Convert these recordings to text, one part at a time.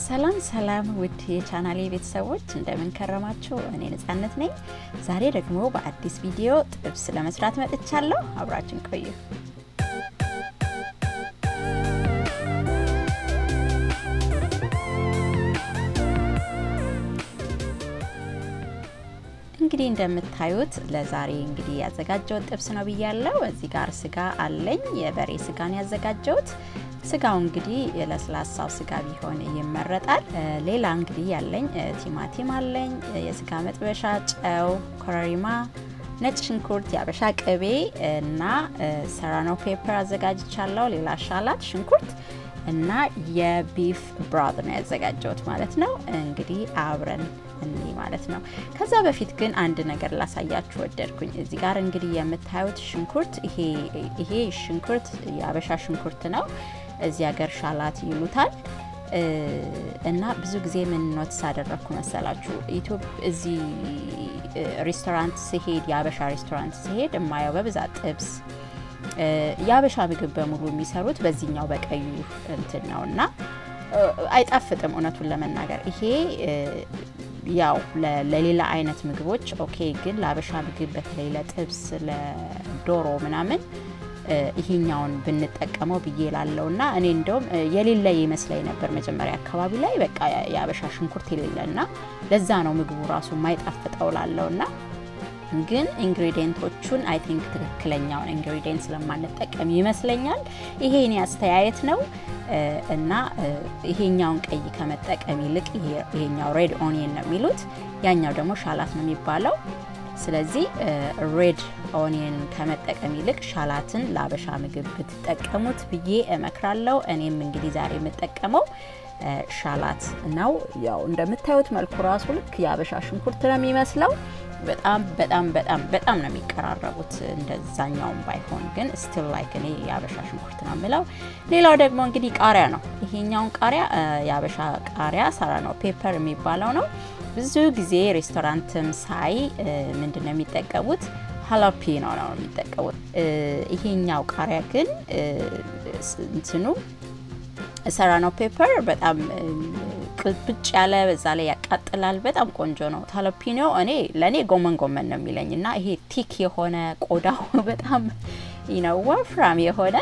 ሰላም ሰላም ውድ የቻናሌ ቤተሰቦች እንደምን ከረማችሁ? እኔ ነጻነት ነኝ። ዛሬ ደግሞ በአዲስ ቪዲዮ ጥብስ ለመስራት መጥቻለሁ። አብራችን ቆዩ። እንግዲህ እንደምታዩት ለዛሬ እንግዲህ ያዘጋጀው ጥብስ ነው ብያለሁ። እዚህ ጋር ስጋ አለኝ። የበሬ ስጋን ያዘጋጀውት። ስጋው እንግዲህ ለስላሳው ስጋ ቢሆን ይመረጣል። ሌላ እንግዲህ ያለኝ ቲማቲም አለኝ፣ የስጋ መጥበሻ፣ ጨው፣ ኮረሪማ፣ ነጭ ሽንኩርት፣ ያበሻ ቅቤ እና serrano ፔፐር አዘጋጅቻለሁ። ሌላ ሻላት፣ ሽንኩርት እና የቢፍ ብራዝ ነው ያዘጋጀሁት ማለት ነው። እንግዲህ አብረን እንይ ማለት ነው። ከዛ በፊት ግን አንድ ነገር ላሳያችሁ ወደድኩኝ። እዚህ ጋር እንግዲህ የምታዩት ሽንኩርት ይሄ ሽንኩርት ያበሻ ሽንኩርት ነው። እዚህ ሀገር ሻላት ይሉታል። እና ብዙ ጊዜ ምን ኖትስ አደረኩ መሰላችሁ? እዚህ ሬስቶራንት ሲሄድ ያበሻ ሬስቶራንት ሲሄድ የማየው በብዛት ጥብስ ያበሻ ምግብ በሙሉ የሚሰሩት በዚህኛው በቀዩ እንትን ነውና አይጣፍጥም እውነቱን ለመናገር። ይሄ ያው ለሌላ አይነት ምግቦች ኦኬ፣ ግን ለአበሻ ምግብ በተለይ ለጥብስ ለዶሮ ምናምን ይሄኛውን ብንጠቀመው ብዬ ላለውና እኔ እንደውም የሌለ ይመስለኝ ነበር መጀመሪያ አካባቢ ላይ በቃ ያበሻ ሽንኩርት የሌለና ለዛ ነው ምግቡ ራሱ ማይጣፍጠው ላለውና ግን ኢንግሪዲየንቶቹን አይ ቲንክ ትክክለኛውን ኢንግሪዲየንት ስለማንጠቀም ይመስለኛል። ይሄ እኔ አስተያየት ነው። እና ይሄኛውን ቀይ ከመጠቀም ይልቅ ይሄኛው ሬድ ኦኒየን ነው የሚሉት፣ ያኛው ደግሞ ሻላት ነው የሚባለው። ስለዚህ ሬድ ኦኒየን ከመጠቀም ይልቅ ሻላትን ለአበሻ ምግብ ብትጠቀሙት ብዬ እመክራለሁ። እኔም እንግዲህ ዛሬ የምጠቀመው ሻላት ነው። ያው እንደምታዩት መልኩ ራሱ ልክ የአበሻ ሽንኩርት ነው የሚመስለው። በጣም በጣም በጣም በጣም ነው የሚቀራረቡት። እንደዛኛውም ባይሆን ግን ስቲል ላይክ እኔ የአበሻ ሽንኩርት ነው የምለው። ሌላው ደግሞ እንግዲህ ቃሪያ ነው። ይሄኛውን ቃሪያ የአበሻ ቃሪያ serrano ፔፐር የሚባለው ነው። ብዙ ጊዜ ሬስቶራንትም ሳይ ምንድነው የሚጠቀሙት? jalapeno ነው የሚጠቀሙት። ይሄኛው ቃሪያ ግን እንትኑ serrano ፔፐር በጣም ቅልብጭ ያለ በዛ ላይ ያቃጥላል። በጣም ቆንጆ ነው። jalapeno ለኔ ጎመን ነው የሚለኝና ይሄ ቲክ የሆነ ቆዳው በጣም ወፍራም የሆነ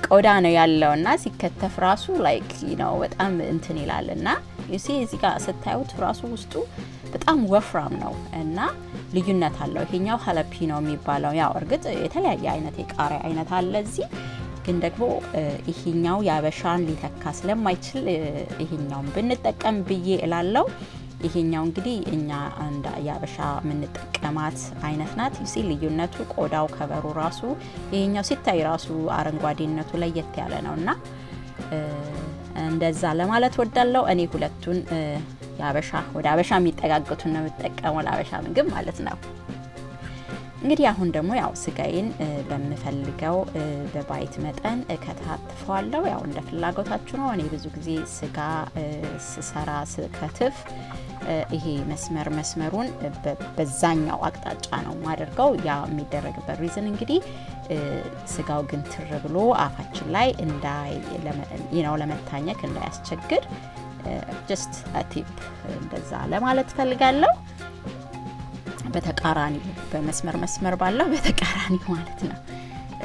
ቆዳ ነው ያለውና ሲከተፍ ራሱ ላይክ በጣም እንትን ይላልና ዩሲ እዚህ ጋር ስታዩት ራሱ ውስጡ በጣም ወፍራም ነው እና ልዩነት አለው። ይሄኛው jalapeno የሚባለው ያው እርግጥ የተለያየ አይነት የቃሪያ አይነት አለ እዚህ፣ ግን ደግሞ ይሄኛው ያበሻን ሊተካ ስለማይችል ይሄኛውን ብንጠቀም ብዬ እላለሁ። ይሄኛው እንግዲህ እኛ እንደ ያበሻ የምንጠቀማት አይነት ናት። ዩሲ ልዩነቱ ቆዳው ከበሩ ራሱ ይሄኛው ሲታይ ራሱ አረንጓዴነቱ ለየት ያለ ነውና እንደዛ ለማለት ወዳለው እኔ ሁለቱን ያበሻ ወደ አበሻ የሚጠጋገቱን ነው የምጠቀመው ለአበሻ ምግብ ማለት ነው። እንግዲህ አሁን ደግሞ ያው ስጋዬን በመፈልገው በባይት መጠን እከታትፈዋለሁ። ያው እንደ ፍላጎታችሁ ነው። እኔ ብዙ ጊዜ ስጋ ስሰራ ስከትፍ ይሄ መስመሩን በዛኛው አቅጣጫ ነው ማደርገው። ያ የሚደረግበት ሪዝን እንግዲህ ስጋው ግን ትር ብሎ አፋችን ላይ ለመታኘክ እንዳያስቸግር ጀስት ቲፕ እንደዛ ለማለት ፈልጋለሁ። በተቃራኒ በመስመር ባለው በተቃራኒ ማለት ነው።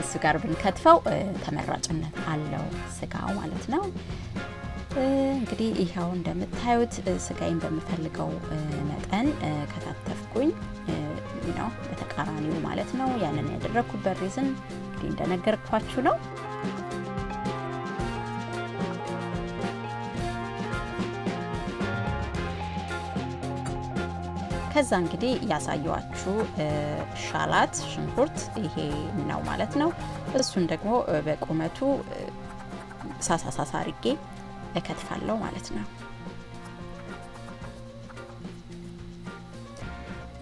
እሱ ጋር ብንከትፈው ተመራጭነት አለው ስጋው ማለት ነው። እንግዲህ ይሄው እንደምታዩት ስጋዬን በመፈልገው መጠን ከታተፍኩኝ በተቃራኒው ማለት ነው። ያንን ያደረኩበት ሪዝን እንግዲህ እንደነገርኳችሁ ነው። ከዛ እንግዲህ ያሳየዋችሁ ሻላት ሽንኩርት ይሄ ነው ማለት ነው። እሱን ደግሞ በቁመቱ ሳሳሳሳ አድርጌ እከትፋለሁ ማለት ነው።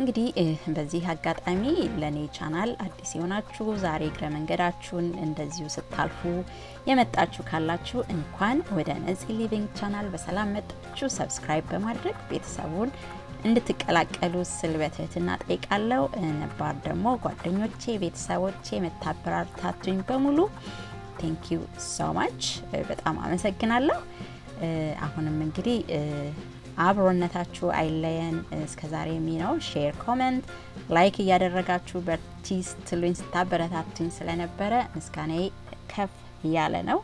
እንግዲህ በዚህ አጋጣሚ ለኔ ቻናል አዲስ የሆናችሁ ዛሬ እግረ መንገዳችሁን እንደዚሁ ስታልፉ የመጣችሁ ካላችሁ እንኳን ወደ ነፂ ሊቪንግ ቻናል በሰላም መጣችሁ። ሰብስክራይብ በማድረግ ቤተሰቡን እንድትቀላቀሉ ስል በትህትና ጠይቃለሁ። ነባር ደግሞ ጓደኞቼ ቤተሰቦቼ መታበራታቱኝ በሙሉ ቴንክ ዩ ሶ ማች በጣም አመሰግናለሁ። አሁንም እንግዲህ አብሮነታችሁ አይለየን። እስከዛሬ የሚነው ሼር፣ ኮሜንት፣ ላይክ እያደረጋችሁ በርቲስ ትሉኝ ስታበረታቱኝ ስለነበረ ምስጋናዬ ከፍ ያለ ነው።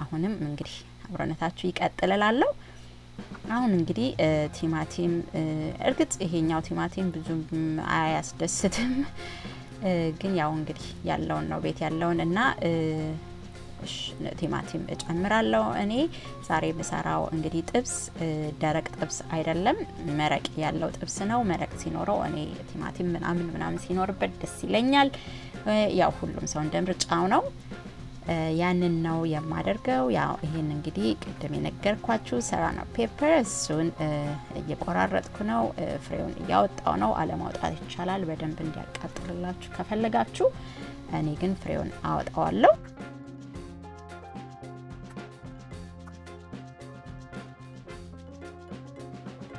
አሁንም እንግዲህ አብሮነታችሁ ይቀጥላልላለሁ። አሁን እንግዲህ ቲማቲም እርግጥ ይሄኛው ቲማቲም ብዙም አያስደስትም፣ ግን ያው እንግዲህ ያለውን ነው ቤት ያለውን እና ቲማቲም እጨምራለሁ። እኔ ዛሬ በሰራው እንግዲህ ጥብስ ደረቅ ጥብስ አይደለም መረቅ ያለው ጥብስ ነው። መረቅ ሲኖረው እኔ ቲማቲም ምናምን ሲኖርበት ደስ ይለኛል። ያው ሁሉም ሰው እንደምርጫው ነው። ያንን ነው የማደርገው። ያው ይሄን እንግዲህ ቅድም የነገርኳችሁ serrano pepper እሱን እየቆራረጥኩ ነው። ፍሬውን እያወጣው ነው። አለማውጣት ይቻላል በደንብ እንዲያቃጥልላችሁ ከፈለጋችሁ። እኔ ግን ፍሬውን አወጣዋለሁ።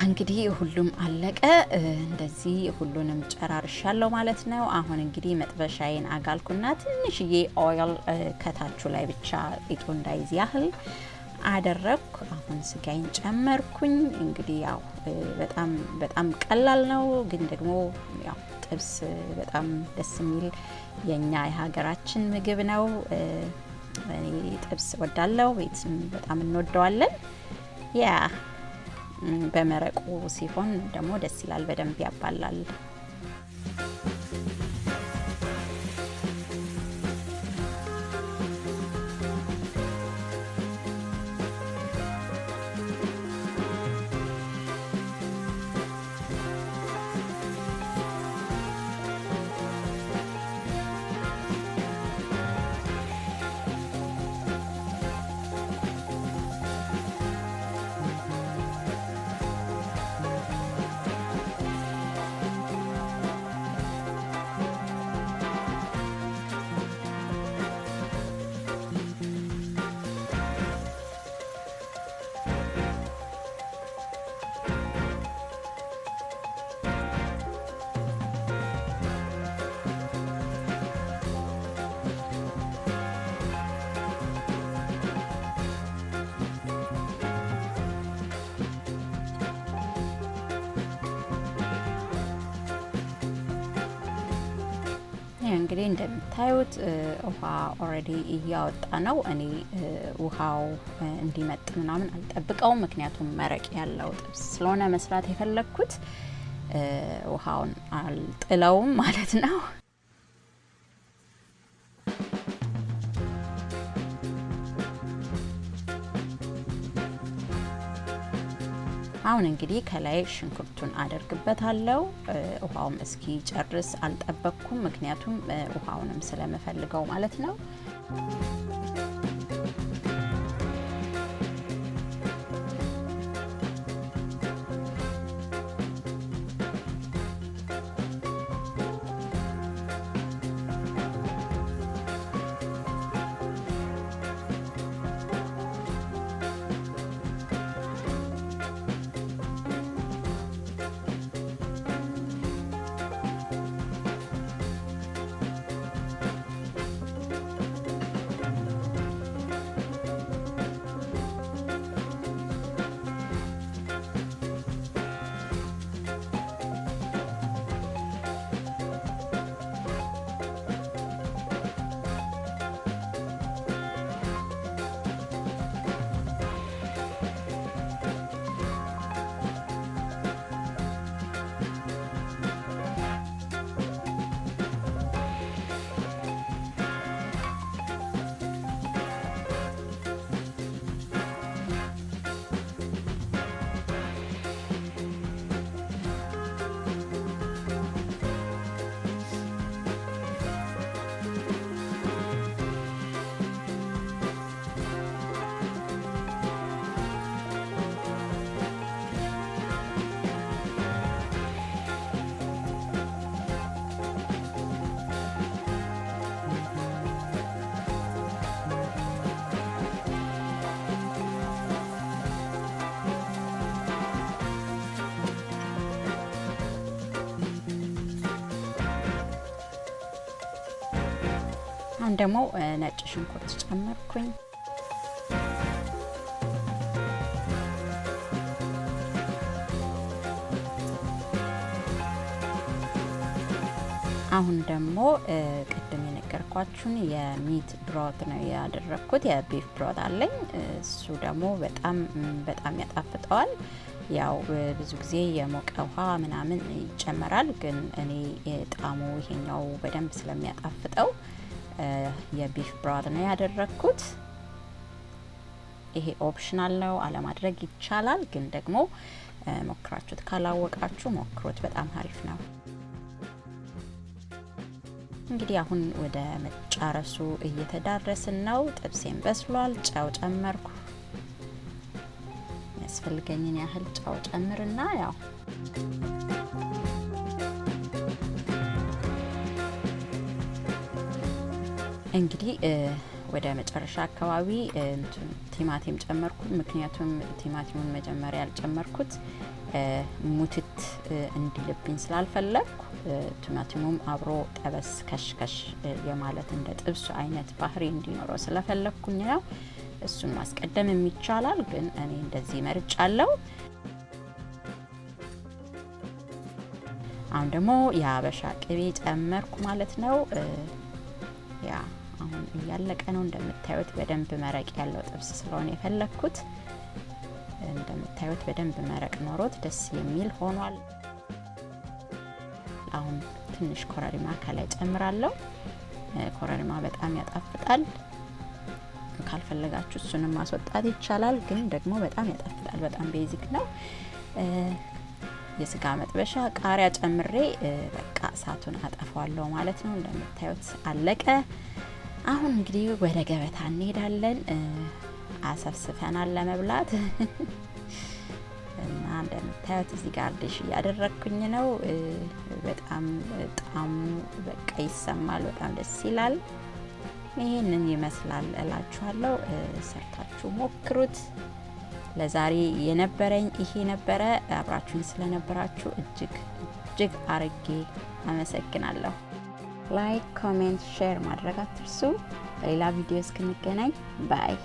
እንግዲህ ሁሉም አለቀ። እንደዚህ ሁሉንም ጨራርሻለሁ ማለት ነው። አሁን እንግዲህ መጥበሻዬን አጋልኩና ትንሽዬ ኦይል ከታቹ ላይ ብቻ ቂጡ እንዳይዝ ያህል አደረኩ። አሁን ስጋዬን ጨመርኩኝ። እንግዲህ ያው በጣም ቀላል ነው፣ ግን ደግሞ ያው ጥብስ በጣም ደስ የሚል የኛ የሀገራችን ምግብ ነው። እኔ ጥብስ ወዳለሁ፣ ቤትም በጣም እንወደዋለን። ያ በመረቁ ሲሆን ደግሞ ደስ ይላል፣ በደንብ ያባላል። እንግዲህ እንደምታዩት ውሃ ኦሬዲ እያወጣ ነው። እኔ ውሃው እንዲመጥ ምናምን አልጠብቀውም፣ ምክንያቱም መረቅ ያለው ጥብስ ስለሆነ መስራት የፈለኩት ውሃውን አልጥለውም ማለት ነው። አሁን እንግዲህ ከላይ ሽንኩርቱን አደርግበታለሁ። ውሃውም እስኪ ጨርስ አልጠበቅኩም፣ ምክንያቱም ውሃውንም ስለምፈልገው ማለት ነው። አሁን ደግሞ ነጭ ሽንኩርት ጨመርኩኝ። አሁን ደግሞ ቅድም የነገርኳችሁን የሚት ብሮት ነው ያደረኩት። የቢፍ ብሮት አለኝ። እሱ ደግሞ በጣም ያጣፍጠዋል። ያው ብዙ ጊዜ የሞቀ ውሃ ምናምን ይጨመራል፣ ግን እኔ ጣሙ ይሄኛው በደንብ ስለሚያጣፍጠው የቢፍ ብሮት ነው ያደረኩት። ይሄ ኦፕሽናል ነው፣ አለማድረግ ይቻላል። ግን ደግሞ ሞክራችሁት ካላወቃችሁ ሞክሩት፣ በጣም አሪፍ ነው። እንግዲህ አሁን ወደ መጫረሱ እየተዳረስን ነው። ጥብሴን በስሏል። ጨው ጨመርኩ። ያስፈልገኝን ያህል ጨው ጨምርና ያው እንግዲህ ወደ መጨረሻ አካባቢ ቲማቲም ጨመርኩ። ምክንያቱም ቲማቲሙን መጀመሪያ ያልጨመርኩት ሙትት እንዲልብኝ ስላልፈለኩ ቲማቲሙም አብሮ ጠበስ ከሽከሽ የማለት እንደ ጥብሱ አይነት ባህሪ እንዲኖረው ስለፈለኩኝ ነው። እሱን ማስቀደም የሚቻላል፣ ግን እኔ እንደዚህ መርጫለሁ። አሁን ደግሞ የአበሻ ቅቤ ጨመርኩ ማለት ነው። ያ አሁን እያለቀ ነው። እንደምታዩት በደንብ መረቅ ያለው ጥብስ ስለሆነ የፈለኩት እንደምታዩት በደንብ መረቅ ኖሮት ደስ የሚል ሆኗል። አሁን ትንሽ ኮረሪማ ከላይ ጨምራለሁ። ኮረሪማ በጣም ያጣፍጣል። ካልፈለጋችሁ እሱንም ማስወጣት ይቻላል፣ ግን ደግሞ በጣም ያጣፍጣል። በጣም ቤዚክ ነው። የስጋ መጥበሻ ቃሪያ ጨምሬ በቃ እሳቱን አጠፋዋለሁ ማለት ነው። እንደምታዩት አለቀ። አሁን እንግዲህ ወደ ገበታ እንሄዳለን። አሰፍስፈናል ለመብላት እና እንደምታዩት እዚህ ጋር ዲሽ እያደረኩኝ ነው። በጣም ጣሙ በቃ ይሰማል። በጣም ደስ ይላል። ይሄንን ይመስላል እላችኋለሁ። ሰርታችሁ ሞክሩት። ለዛሬ የነበረኝ ይሄ ነበረ። አብራችሁኝ ስለነበራችሁ እጅግ አርጌ አመሰግናለሁ። ላይክ፣ ኮሜንት፣ ሼር ማድረግ አትርሱ። በሌላ ቪዲዮ እስክንገናኝ ባይ።